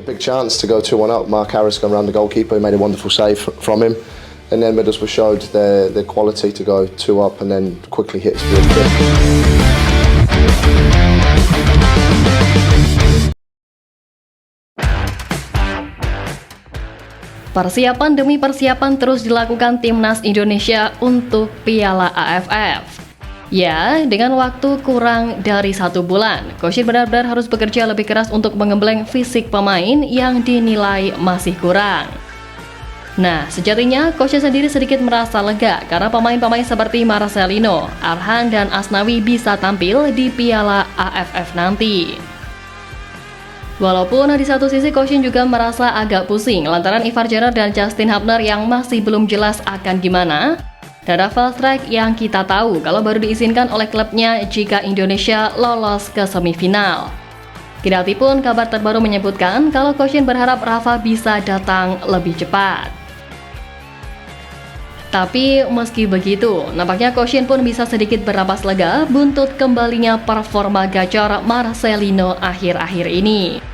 A big chance to go 2-1 up. Mark Harris going around the goalkeeper. He made a wonderful save from him. And then Middlesbrough showed their quality to go 2 up and then quickly hit Spurs. Persiapan demi persiapan terus dilakukan Timnas Indonesia untuk Piala AFF. Ya, dengan waktu kurang dari 1 bulan, Coach Shin benar-benar harus bekerja lebih keras untuk mengembleng fisik pemain yang dinilai masih kurang. Nah, sejatinya Coach Shin sendiri sedikit merasa lega karena pemain-pemain seperti Marcelino, Arhan, dan Asnawi bisa tampil di Piala AFF nanti. Walaupun di satu sisi Coach Shin juga merasa agak pusing lantaran Ivar Jenner dan Justin Hubner yang masih belum jelas akan gimana, dan Rafael Struijk yang kita tahu kalau baru diizinkan oleh klubnya jika Indonesia lolos ke semifinal. Kendati pun kabar terbaru menyebutkan kalau Coach Shin berharap Rafa bisa datang lebih cepat. Tapi meski begitu, nampaknya Coach Shin pun bisa sedikit bernapas lega buntut kembalinya performa gacor Marcelino akhir-akhir ini.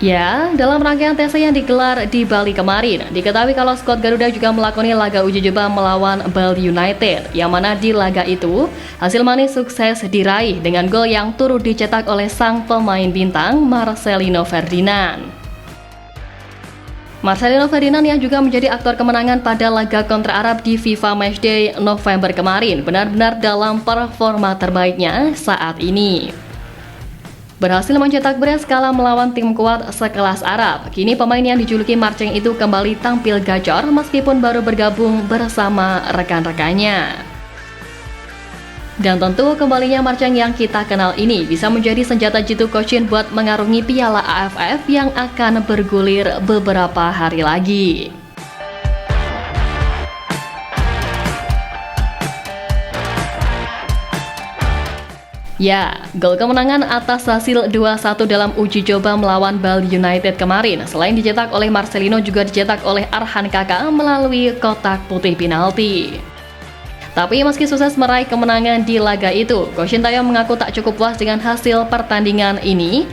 Ya, dalam rangkaian TC yang digelar di Bali kemarin, diketahui kalau skuad Garuda juga melakoni laga uji coba melawan Bali United, yang mana di laga itu, hasil manis sukses diraih dengan gol yang turut dicetak oleh sang pemain bintang Marcelino Ferdinand. Marcelino Ferdinand yang juga menjadi aktor kemenangan pada laga kontra Arab di FIFA Matchday November kemarin, benar-benar dalam performa terbaiknya saat ini. Berhasil mencetak brace kala melawan tim kuat sekelas Arab. Kini pemain yang dijuluki Marceng itu kembali tampil gacor meskipun baru bergabung bersama rekan-rekannya. Dan tentu kembalinya Marceng yang kita kenal ini bisa menjadi senjata jitu Coach Shin buat mengarungi Piala AFF yang akan bergulir beberapa hari lagi. Ya, gol kemenangan atas hasil 2-1 dalam uji coba melawan Bali United kemarin, selain dicetak oleh Marcelino juga dicetak oleh Arhan Kakak melalui kotak putih penalti. Tapi meski sukses meraih kemenangan di laga itu, Coach Shin Taeyong mengaku tak cukup puas dengan hasil pertandingan ini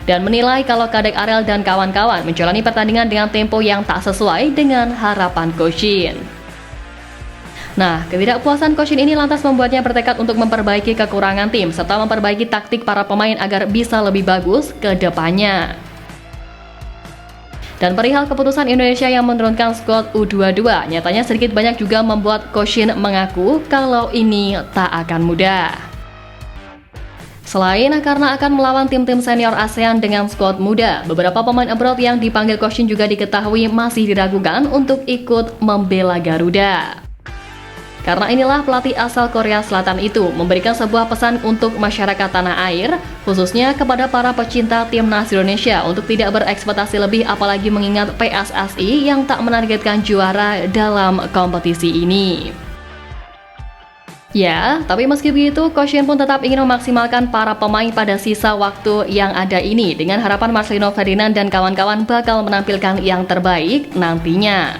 dan menilai kalau Kadek Arel dan kawan-kawan menjalani pertandingan dengan tempo yang tak sesuai dengan harapan Coach Shin. Nah, ketidakpuasan Coach Shin ini lantas membuatnya bertekad untuk memperbaiki kekurangan tim serta memperbaiki taktik para pemain agar bisa lebih bagus ke depannya. Dan perihal keputusan Indonesia yang menurunkan skuad U22, nyatanya sedikit banyak juga membuat Coach Shin mengaku kalau ini tak akan mudah. Selain karena akan melawan tim-tim senior ASEAN dengan skuad muda, beberapa pemain abroad yang dipanggil Coach Shin juga diketahui masih diragukan untuk ikut membela Garuda. Karena inilah pelatih asal Korea Selatan itu memberikan sebuah pesan untuk masyarakat tanah air, khususnya kepada para pecinta timnas Indonesia untuk tidak berekspektasi lebih apalagi mengingat PSSI yang tak menargetkan juara dalam kompetisi ini. Ya, tapi meski begitu, Coach Shin pun tetap ingin memaksimalkan para pemain pada sisa waktu yang ada ini dengan harapan Marcelino Ferdinand dan kawan-kawan bakal menampilkan yang terbaik nantinya.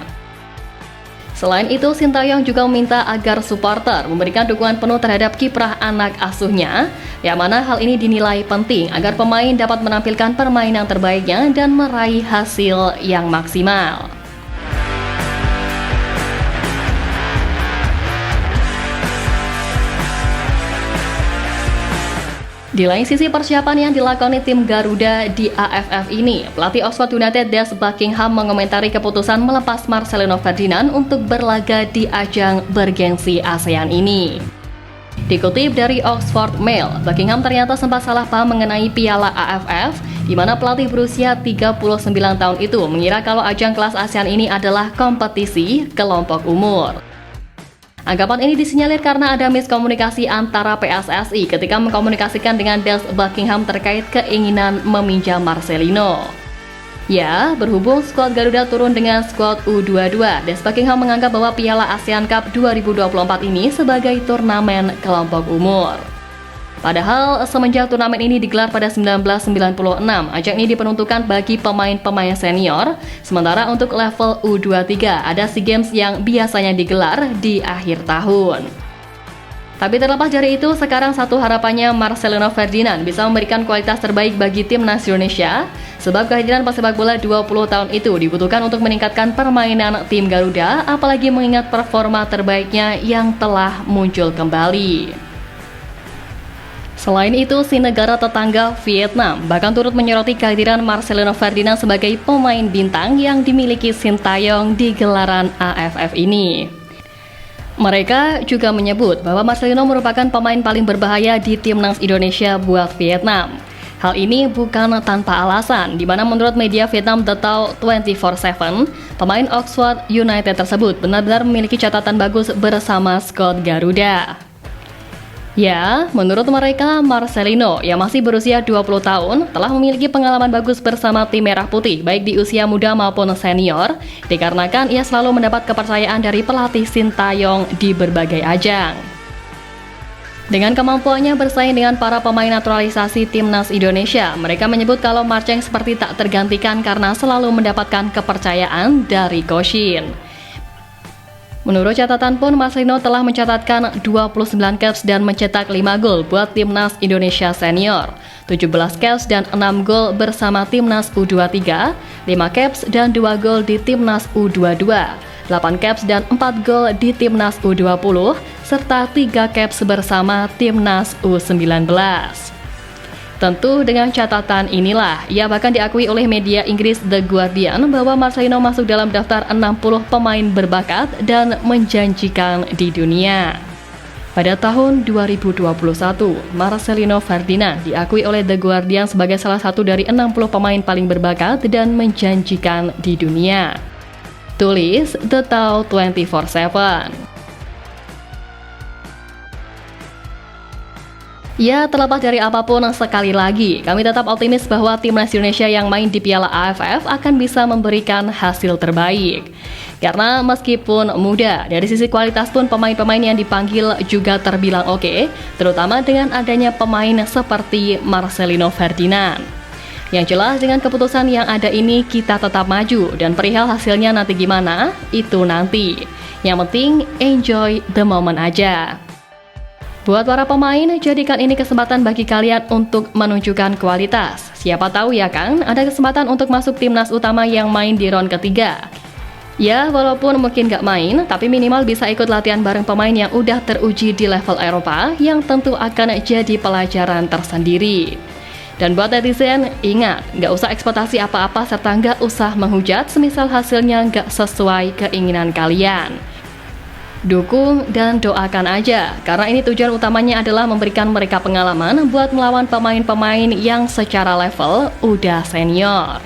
Selain itu, Shin Taeyong juga meminta agar supporter memberikan dukungan penuh terhadap kiprah anak asuhnya, yang mana hal ini dinilai penting agar pemain dapat menampilkan permainan terbaiknya dan meraih hasil yang maksimal. Di lain sisi persiapan yang dilakoni tim Garuda di AFF ini, pelatih Oxford United Des Buckingham mengomentari keputusan melepas Marcelino Ferdinand untuk berlaga di ajang bergengsi ASEAN ini. Dikutip dari Oxford Mail, Buckingham ternyata sempat salah paham mengenai Piala AFF, di mana pelatih berusia 39 tahun itu mengira kalau ajang kelas ASEAN ini adalah kompetisi kelompok umur. Anggapan ini disinyalir karena ada miskomunikasi antara PSSI ketika mengkomunikasikan dengan Des Buckingham terkait keinginan meminjam Marcelino. Ya, berhubung skuad Garuda turun dengan skuad U22, Des Buckingham menganggap bahwa Piala ASEAN Cup 2024 ini sebagai turnamen kelompok umur. Padahal semenjak turnamen ini digelar pada 1996, ajang ini diperuntukkan bagi pemain-pemain senior, sementara untuk level U23 ada SEA Games yang biasanya digelar di akhir tahun. Tapi terlepas dari itu, sekarang satu harapannya Marcelino Ferdinand bisa memberikan kualitas terbaik bagi timnas Indonesia, sebab kehadiran pesepak bola 20 tahun itu dibutuhkan untuk meningkatkan permainan tim Garuda, apalagi mengingat performa terbaiknya yang telah muncul kembali. Selain itu, si negara tetangga Vietnam bahkan turut menyoroti kehadiran Marcelino Ferdinand sebagai pemain bintang yang dimiliki Sintayong di gelaran AFF ini. Mereka juga menyebut bahwa Marcelino merupakan pemain paling berbahaya di timnas Indonesia buat Vietnam. Hal ini bukan tanpa alasan, di mana menurut media Vietnam Total 24/7, pemain Oxford United tersebut benar-benar memiliki catatan bagus bersama skuad Garuda. Ya, menurut mereka, Marcelino yang masih berusia 20 tahun telah memiliki pengalaman bagus bersama tim Merah Putih, baik di usia muda maupun senior, dikarenakan ia selalu mendapat kepercayaan dari pelatih Sintayong di berbagai ajang. Dengan kemampuannya bersaing dengan para pemain naturalisasi timnas Indonesia, mereka menyebut kalau Marceng seperti tak tergantikan karena selalu mendapatkan kepercayaan dari Koshin. Menurut catatan pun, Marcelino telah mencatatkan 29 caps dan mencetak 5 gol buat timnas Indonesia senior, 17 caps dan 6 gol bersama timnas U23, 5 caps dan 2 gol di timnas U22, 8 caps dan 4 gol di timnas U20, serta 3 caps bersama timnas U19. Tentu dengan catatan inilah, ia bahkan diakui oleh media Inggris The Guardian bahwa Marcelino masuk dalam daftar 60 pemain berbakat dan menjanjikan di dunia. Pada tahun 2021, Marcelino Ferdinand diakui oleh The Guardian sebagai salah satu dari 60 pemain paling berbakat dan menjanjikan di dunia. Tulis The Total 24/7. Ya, terlepas dari apapun, sekali lagi, kami tetap optimis bahwa timnas Indonesia yang main di Piala AFF akan bisa memberikan hasil terbaik. Karena meskipun muda, dari sisi kualitas pun pemain-pemain yang dipanggil juga terbilang oke, terutama dengan adanya pemain seperti Marcelino Ferdinand. Yang jelas dengan keputusan yang ada ini kita tetap maju, dan perihal hasilnya nanti gimana, itu nanti. Yang penting enjoy the moment aja. Buat para pemain, jadikan ini kesempatan bagi kalian untuk menunjukkan kualitas. Siapa tahu ya kan, ada kesempatan untuk masuk timnas utama yang main di round ketiga. Ya, walaupun mungkin gak main, tapi minimal bisa ikut latihan bareng pemain yang udah teruji di level Eropa, yang tentu akan jadi pelajaran tersendiri. Dan buat netizen, ingat, gak usah ekspektasi apa-apa serta gak usah menghujat semisal hasilnya gak sesuai keinginan kalian. Dukung dan doakan aja, karena ini tujuan utamanya adalah memberikan mereka pengalaman buat melawan pemain-pemain yang secara level udah senior.